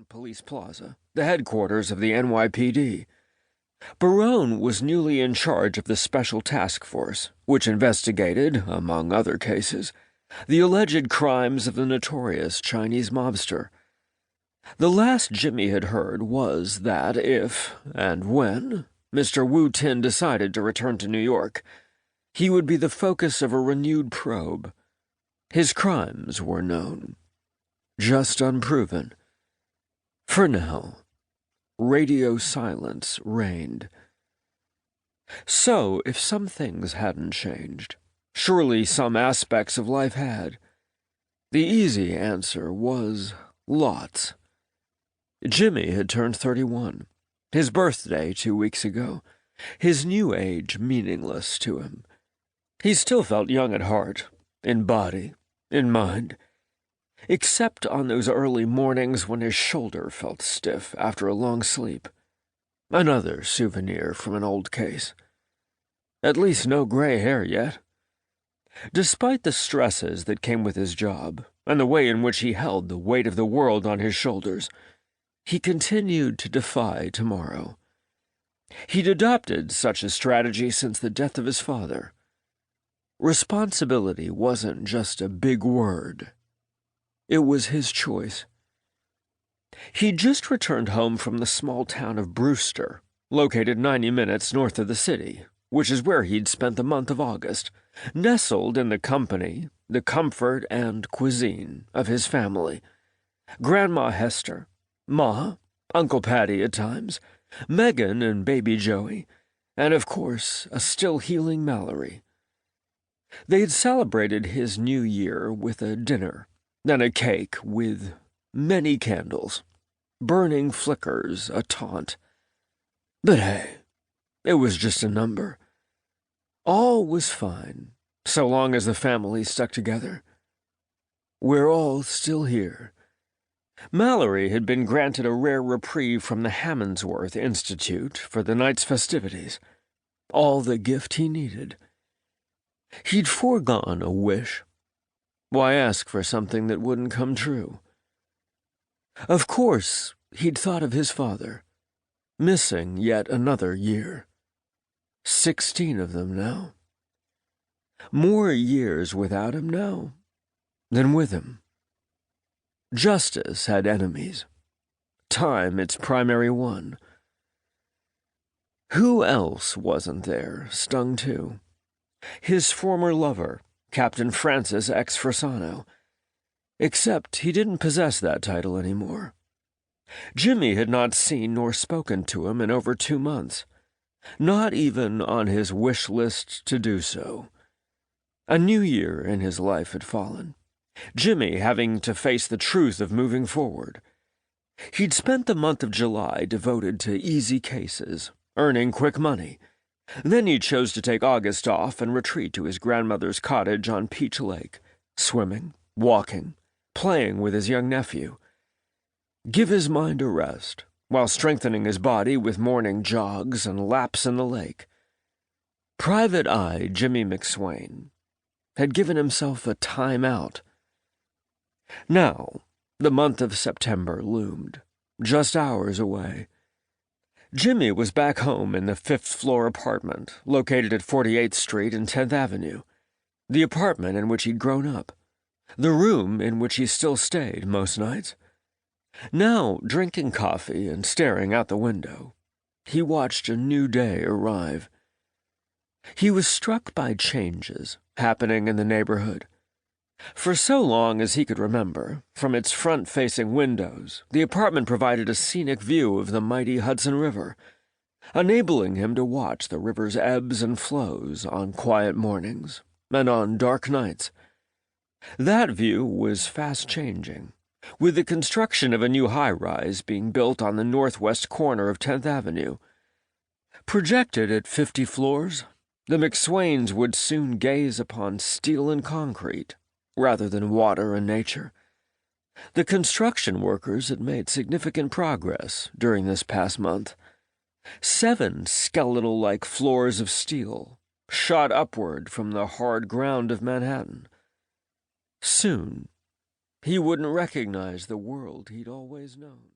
Police Plaza, the headquarters of the NYPD. Barone was newly in charge of the Special Task Force, which investigated, among other cases, the alleged crimes of the notorious Chinese mobster. The last Jimmy had heard was that if, and when, Mr. Wu Tin decided to return to New York, he would be the focus of a renewed probe. His crimes were known, just unproven. For now, radio silence reigned. So, if some things hadn't changed, surely some aspects of life had. The easy answer was lots. Jimmy had turned 31, his birthday 2 weeks ago, his new age meaningless to him. He still felt young at heart, in body, in mind, except on those early mornings when his shoulder felt stiff after a long sleep. Another souvenir from an old case. At least no gray hair yet. Despite the stresses that came with his job, and the way in which he held the weight of the world on his shoulders, he continued to defy tomorrow. He'd adopted such a strategy since the death of his father. Responsibility wasn't just a big word. It was his choice. He'd just returned home from the small town of Brewster, located 90 minutes north of the city, which is where he'd spent the month of August, nestled in the company, the comfort, and cuisine of his family. Grandma Hester, Ma, Uncle Patty at times, Megan and baby Joey, and of course, a still-healing Mallory. They'd celebrated his new year with a dinner, then a cake with many candles, burning flickers, a taunt. But hey, it was just a number. All was fine, so long as the family stuck together. We're all still here. Mallory had been granted a rare reprieve from the Hammondsworth Institute for the night's festivities, all the gift he needed. He'd foregone a wish. Why ask for something that wouldn't come true? Of course, he'd thought of his father, missing yet another year. 16 of them now. More years without him now than with him. Justice had enemies. Time its primary one. Who else wasn't there, stung too? His former lover, Captain Francis X. Frisano. Except he didn't possess that title anymore. Jimmy had not seen nor spoken to him in over 2 months, not even on his wish list to do so. A new year in his life had fallen, Jimmy having to face the truth of moving forward. He'd spent the month of July devoted to easy cases, earning quick money. Then he chose to take August off and retreat to his grandmother's cottage on Peach Lake, swimming, walking, playing with his young nephew. Give his mind a rest, while strengthening his body with morning jogs and laps in the lake. Private Eye Jimmy McSwain had given himself a time out. Now, the month of September loomed, just hours away. Jimmy was back home in the 5th-floor apartment, located at 48th Street and 10th Avenue, the apartment in which he'd grown up, the room in which he still stayed most nights. Now, drinking coffee and staring out the window, he watched a new day arrive. He was struck by changes happening in the neighborhood. For so long as he could remember, from its front-facing windows, the apartment provided a scenic view of the mighty Hudson River, enabling him to watch the river's ebbs and flows on quiet mornings and on dark nights. That view was fast-changing, with the construction of a new high-rise being built on the northwest corner of 10th Avenue. Projected at 50 floors, the McSwains would soon gaze upon steel and concrete, rather than water and nature. The construction workers had made significant progress during this past month. 7 skeletal-like floors of steel shot upward from the hard ground of Manhattan. Soon, he wouldn't recognize the world he'd always known.